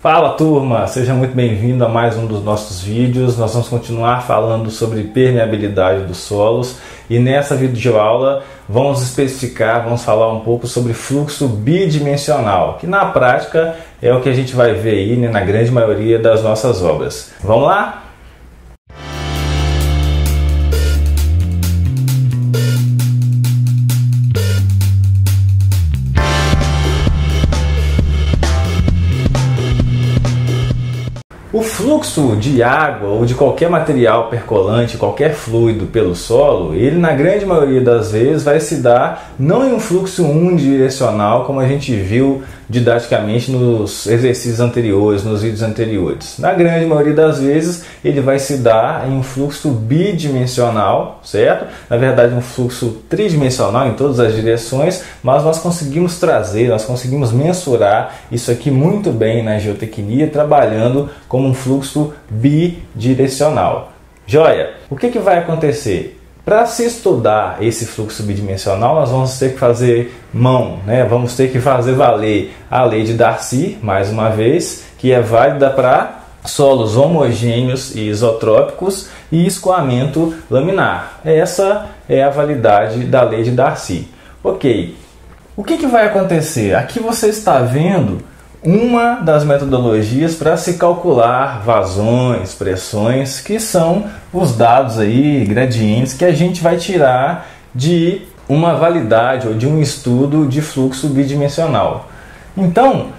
Fala turma, seja muito bem-vindo a mais um dos nossos vídeos. Nós vamos continuar falando sobre permeabilidade dos solos e nessa videoaula vamos falar um pouco sobre fluxo bidimensional, que na prática é o que a gente vai ver aí, né, na grande maioria das nossas obras. Vamos lá? O fluxo de água ou de qualquer material percolante, qualquer fluido pelo solo, ele na grande maioria das vezes vai se dar não em um fluxo unidirecional, como a gente viu didaticamente nos exercícios anteriores, nos vídeos anteriores. Na grande maioria das vezes ele vai se dar em um fluxo bidimensional, certo? Na verdade um fluxo tridimensional em todas as direções, mas nós conseguimos mensurar isso aqui muito bem na geotecnia, trabalhando como um fluxo bidirecional. Joia, o que vai acontecer? Para se estudar esse fluxo bidimensional, nós vamos ter que fazer mão, né? Vamos ter que fazer valer a lei de Darcy, mais uma vez, que é válida para solos homogêneos e isotrópicos e escoamento laminar. Essa é a validade da lei de Darcy. Ok, o que vai acontecer? Aqui você está vendo uma das metodologias para se calcular vazões, pressões, que são os dados aí, gradientes, que a gente vai tirar de uma validade ou de um estudo de fluxo bidimensional. Então,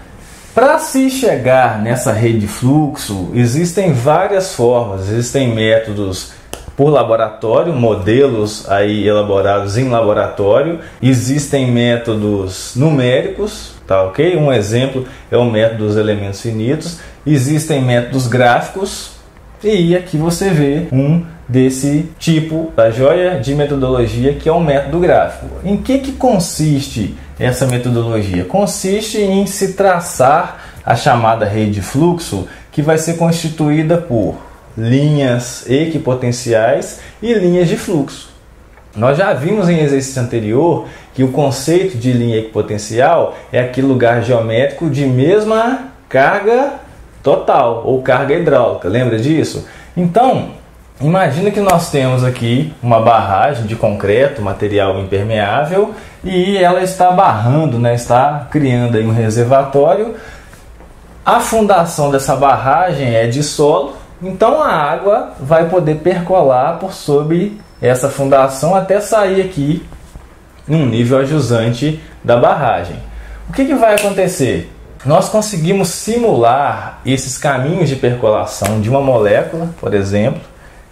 para se chegar nessa rede de fluxo, existem várias formas, existem métodos por laboratório, modelos aí elaborados em laboratório, existem métodos numéricos, tá ok? Um exemplo é o método dos elementos finitos, existem métodos gráficos e aqui você vê um desse tipo, tá joia? De metodologia, que é o método gráfico. Em que consiste essa metodologia? Consiste em se traçar a chamada rede de fluxo, que vai ser constituída por linhas equipotenciais e linhas de fluxo. Nós já vimos em exercício anterior que o conceito de linha equipotencial é aquele lugar geométrico de mesma carga total ou carga hidráulica. Lembra disso? Então, imagina que nós temos aqui uma barragem de concreto, material impermeável, e ela está barrando, né? Está criando aí um reservatório. A fundação dessa barragem é de solo, então a água vai poder percolar por sobre essa fundação até sair aqui num nível ajusante da barragem. O que vai acontecer? Nós conseguimos simular esses caminhos de percolação de uma molécula, por exemplo,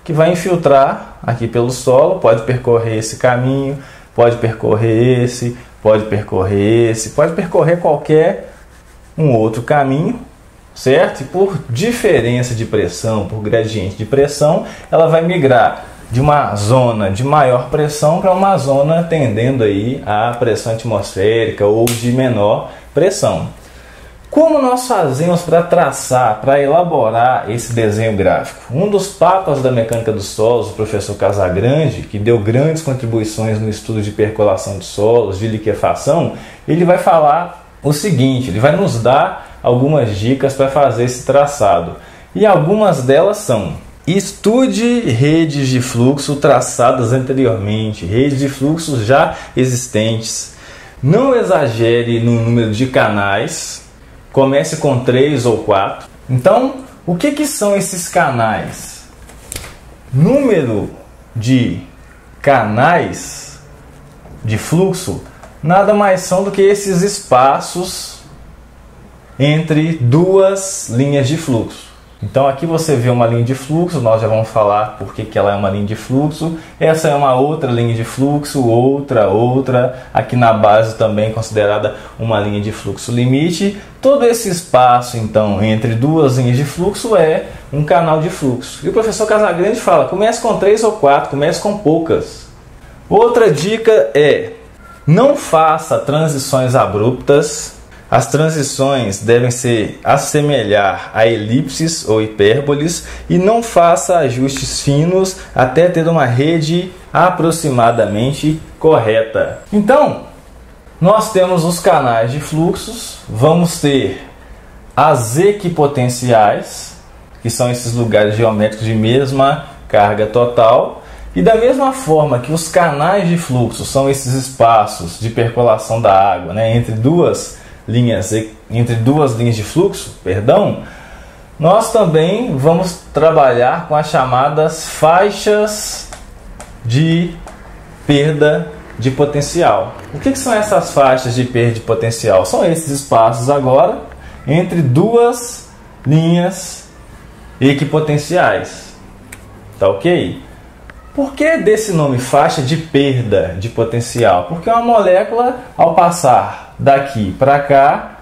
que vai infiltrar aqui pelo solo, pode percorrer esse caminho, pode percorrer esse, pode percorrer esse, pode percorrer qualquer um outro caminho, certo? E por diferença de pressão, por gradiente de pressão, ela vai migrar de uma zona de maior pressão para uma zona tendendo aí à pressão atmosférica ou de menor pressão. Como nós fazemos para traçar, para elaborar esse desenho gráfico? Um dos papas da mecânica dos solos, o professor Casagrande, que deu grandes contribuições no estudo de percolação de solos, de liquefação, ele vai falar o seguinte, ele vai nos dar algumas dicas para fazer esse traçado. E algumas delas são: estude redes de fluxo traçadas anteriormente, redes de fluxo já existentes. Não exagere no número de canais, comece com 3 ou 4. Então, o que são esses canais? Número de canais de fluxo nada mais são do que esses espaços entre duas linhas de fluxo. Então aqui você vê uma linha de fluxo, nós já vamos falar por que ela é uma linha de fluxo. Essa é uma outra linha de fluxo, outra, aqui na base também considerada uma linha de fluxo limite. Todo esse espaço então entre duas linhas de fluxo é um canal de fluxo. E o professor Casagrande fala, comece com 3 ou 4, comece com poucas. Outra dica é: não faça transições abruptas. As transições devem se assemelhar a elipses ou hipérboles e não faça ajustes finos até ter uma rede aproximadamente correta. Então, nós temos os canais de fluxos, vamos ter as equipotenciais, que são esses lugares geométricos de mesma carga total, e da mesma forma que os canais de fluxo são esses espaços de percolação da água, né, entre duas linhas de fluxo, nós também vamos trabalhar com as chamadas faixas de perda de potencial. O que são essas faixas de perda de potencial? São esses espaços agora entre duas linhas equipotenciais. Tá ok? Por que desse nome faixa de perda de potencial? Porque uma molécula, ao passar daqui para cá,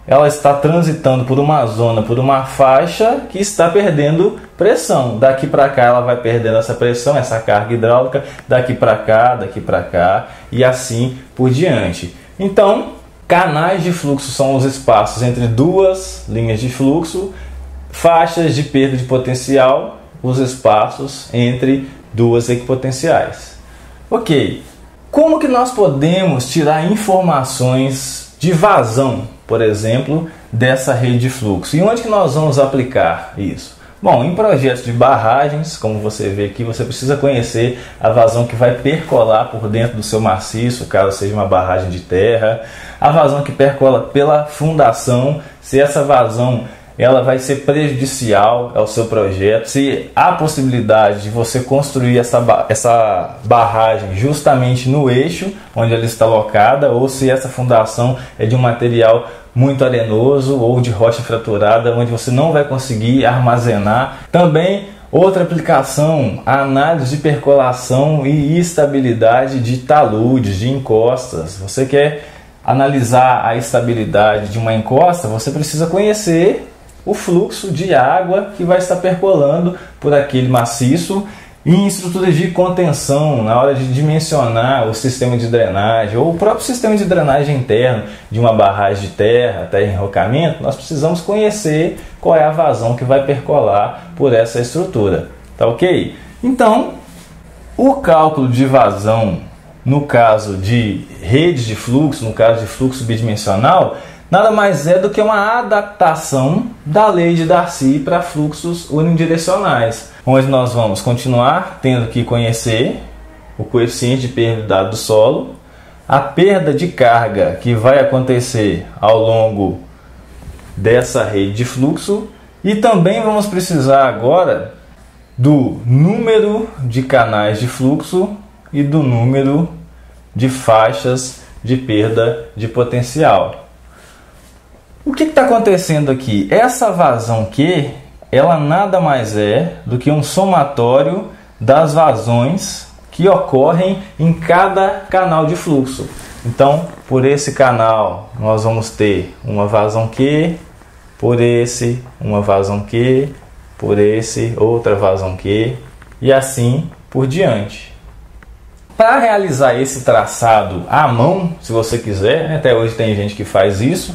ela está transitando por uma zona, por uma faixa que está perdendo pressão. Daqui para cá ela vai perdendo essa pressão, essa carga hidráulica, daqui para cá e assim por diante. Então, canais de fluxo são os espaços entre duas linhas de fluxo, faixas de perda de potencial, os espaços entre duas equipotenciais. Ok, como que nós podemos tirar informações de vazão, por exemplo, dessa rede de fluxo? E onde que nós vamos aplicar isso? Bom, em projetos de barragens, como você vê aqui, você precisa conhecer a vazão que vai percolar por dentro do seu maciço, caso seja uma barragem de terra, a vazão que percola pela fundação, se essa vazão ela vai ser prejudicial ao seu projeto, se há possibilidade de você construir essa barragem justamente no eixo onde ela está locada, ou se essa fundação é de um material muito arenoso ou de rocha fraturada, onde você não vai conseguir armazenar. Também outra aplicação, a análise de percolação e estabilidade de taludes, de encostas. Você quer analisar a estabilidade de uma encosta, você precisa conhecer o fluxo de água que vai estar percolando por aquele maciço. E em estruturas de contenção, na hora de dimensionar o sistema de drenagem ou o próprio sistema de drenagem interno de uma barragem de terra, enrocamento, nós precisamos conhecer qual é a vazão que vai percolar por essa estrutura. Tá ok? Então, o cálculo de vazão no caso de redes de fluxo, no caso de fluxo bidimensional, nada mais é do que uma adaptação da lei de Darcy para fluxos unidirecionais, onde nós vamos continuar tendo que conhecer o coeficiente de permeabilidade do solo, a perda de carga que vai acontecer ao longo dessa rede de fluxo, e também vamos precisar agora do número de canais de fluxo e do número de faixas de perda de potencial. O que está acontecendo aqui? Essa vazão Q, ela nada mais é do que um somatório das vazões que ocorrem em cada canal de fluxo. Então, por esse canal, nós vamos ter uma vazão Q, por esse, uma vazão Q, por esse, outra vazão Q, e assim por diante. Para realizar esse traçado à mão, se você quiser, até hoje tem gente que faz isso,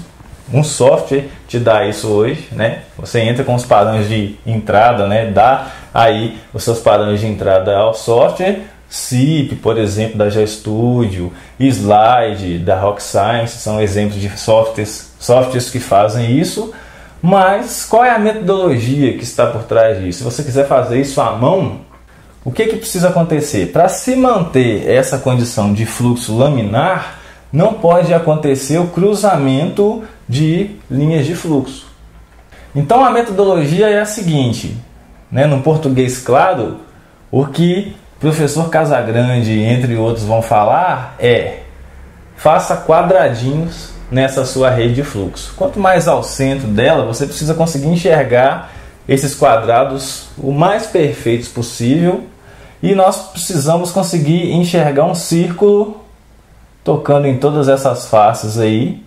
um software te dá isso hoje, né? Você entra com os padrões de entrada, né? Dá aí os seus padrões de entrada ao software, SIP, por exemplo, da GeoStudio, Slide, da Rock Science, são exemplos de softwares que fazem isso. Mas qual é a metodologia que está por trás disso? Se você quiser fazer isso à mão, o que precisa acontecer? Para se manter essa condição de fluxo laminar, não pode acontecer o cruzamento de linhas de fluxo. Então a metodologia é a seguinte, né? No português claro, o que o professor Casagrande, entre outros, vão falar é: faça quadradinhos nessa sua rede de fluxo. Quanto mais ao centro dela, você precisa conseguir enxergar esses quadrados o mais perfeitos possível, e nós precisamos conseguir enxergar um círculo tocando em todas essas faces aí,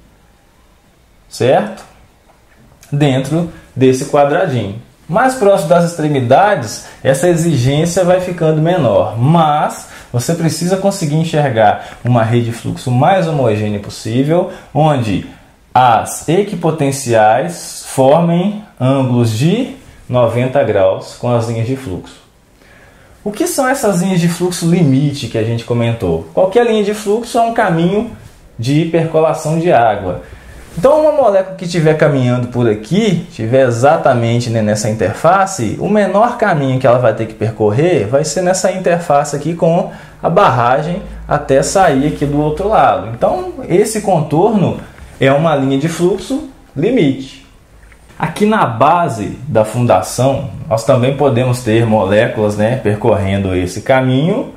certo? Dentro desse quadradinho. Mais próximo das extremidades, essa exigência vai ficando menor, mas você precisa conseguir enxergar uma rede de fluxo mais homogênea possível, onde as equipotenciais formem ângulos de 90 graus com as linhas de fluxo. O que são essas linhas de fluxo limite que a gente comentou? Qualquer linha de fluxo é um caminho de percolação de água. Então, uma molécula que estiver caminhando por aqui, estiver exatamente, né, nessa interface, o menor caminho que ela vai ter que percorrer vai ser nessa interface aqui com a barragem até sair aqui do outro lado. Então, esse contorno é uma linha de fluxo limite. Aqui na base da fundação, nós também podemos ter moléculas, né, percorrendo esse caminho.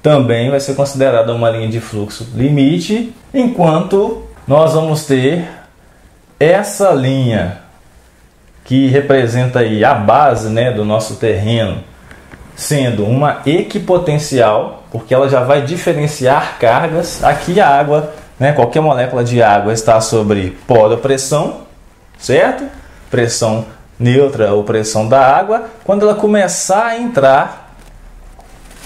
Também vai ser considerada uma linha de fluxo limite, enquanto nós vamos ter essa linha que representa aí a base, né, do nosso terreno, sendo uma equipotencial, porque ela já vai diferenciar cargas. Aqui a água, né, qualquer molécula de água está sobre poropressão, certo? Pressão neutra ou pressão da água. Quando ela começar a entrar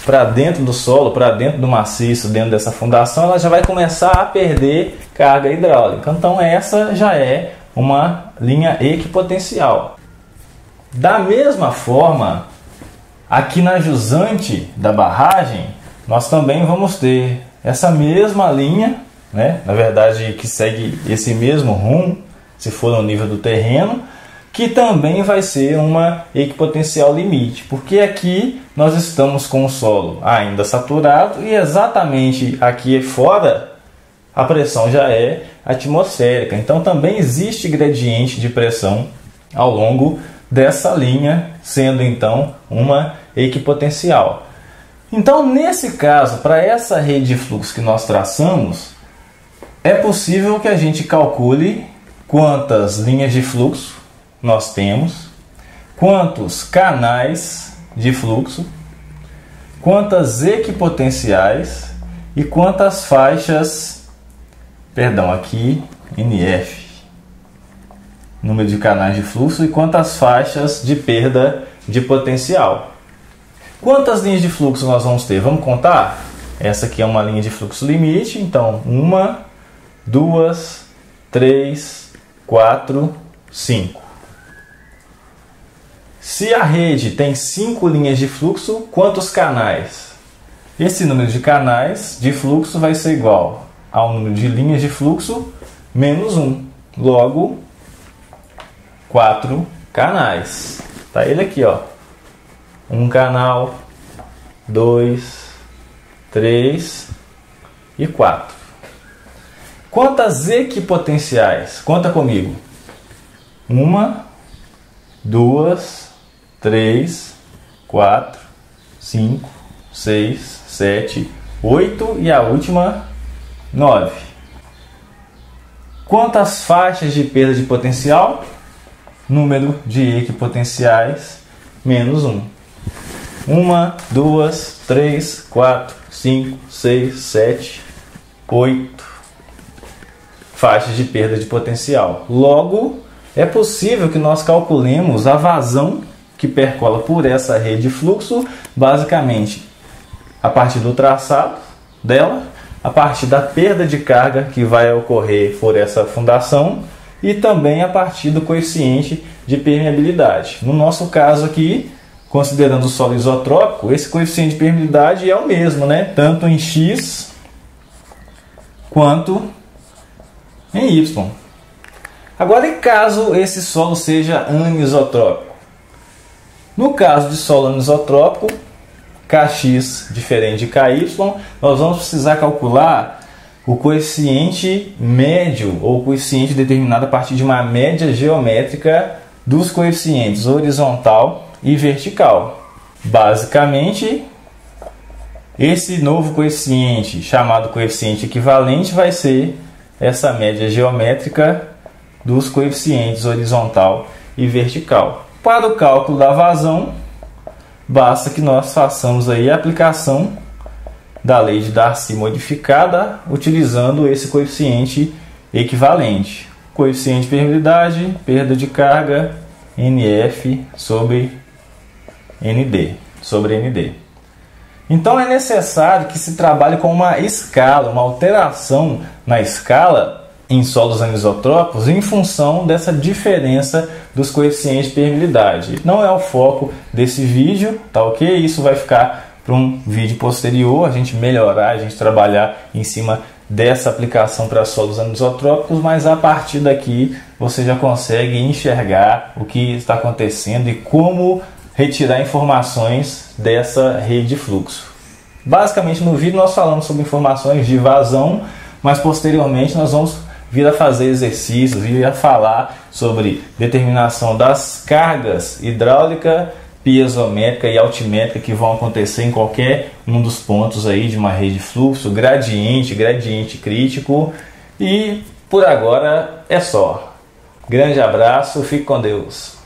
para dentro do solo, para dentro do maciço, dentro dessa fundação, ela já vai começar a perder carga hidráulica. Então essa já é uma linha equipotencial. Da mesma forma, aqui na jusante da barragem, nós também vamos ter essa mesma linha, né? Na verdade que segue esse mesmo rumo, se for no nível do terreno, que também vai ser uma equipotencial limite, porque aqui nós estamos com o solo ainda saturado e exatamente aqui fora a pressão já é atmosférica. Então também existe gradiente de pressão ao longo dessa linha, sendo então uma equipotencial. Então, nesse caso, para essa rede de fluxo que nós traçamos, é possível que a gente calcule quantas linhas de fluxo nós temos, quantos canais de fluxo, quantas equipotenciais e quantas faixas, aqui NF, número de canais de fluxo, e quantas faixas de perda de potencial. Quantas linhas de fluxo nós vamos ter? Vamos contar? Essa aqui é uma linha de fluxo limite, então 1, 2, 3, 4, 5. Se a rede tem 5 linhas de fluxo, quantos canais? Esse número de canais de fluxo vai ser igual ao número de linhas de fluxo menos 1. Logo, 4 canais. Tá ele aqui, ó. 1 canal, 2, 3 e 4. Quantas equipotenciais? Conta comigo. 1, 2, 3, 4, 5, 6, 7, 8 e a última 9. Quantas faixas de perda de potencial? Número de equipotenciais menos 1. 1, 2, 3, 4, 5, 6, 7, 8 faixas de perda de potencial. Logo, é possível que nós calculemos a vazão que percola por essa rede de fluxo, basicamente a partir do traçado dela, a partir da perda de carga que vai ocorrer por essa fundação e também a partir do coeficiente de permeabilidade. No nosso caso aqui, considerando o solo isotrópico, esse coeficiente de permeabilidade é o mesmo, né? Tanto em X quanto em Y. Agora, em caso esse solo seja anisotrópico. No caso de solo anisotrópico, Kx diferente de Ky, nós vamos precisar calcular o coeficiente médio, ou coeficiente determinado a partir de uma média geométrica dos coeficientes horizontal e vertical. Basicamente, esse novo coeficiente, chamado coeficiente equivalente, vai ser essa média geométrica dos coeficientes horizontal e vertical. Para o cálculo da vazão, basta que nós façamos aí a aplicação da lei de Darcy modificada, utilizando esse coeficiente equivalente. Coeficiente de permeabilidade, perda de carga, NF sobre ND. Então é necessário que se trabalhe com uma escala, uma alteração na escala em solos anisotrópicos em função dessa diferença dos coeficientes de permeabilidade. Não é o foco desse vídeo, tá ok? Isso vai ficar para um vídeo posterior, a gente melhorar, a gente trabalhar em cima dessa aplicação para solos anisotrópicos, mas a partir daqui você já consegue enxergar o que está acontecendo e como retirar informações dessa rede de fluxo. Basicamente no vídeo nós falamos sobre informações de vazão, mas posteriormente nós vamos vir a fazer exercícios, vir a falar sobre determinação das cargas hidráulica, piezométrica e altimétrica que vão acontecer em qualquer um dos pontos aí de uma rede de fluxo, gradiente crítico, e por agora é só. Grande abraço, fique com Deus.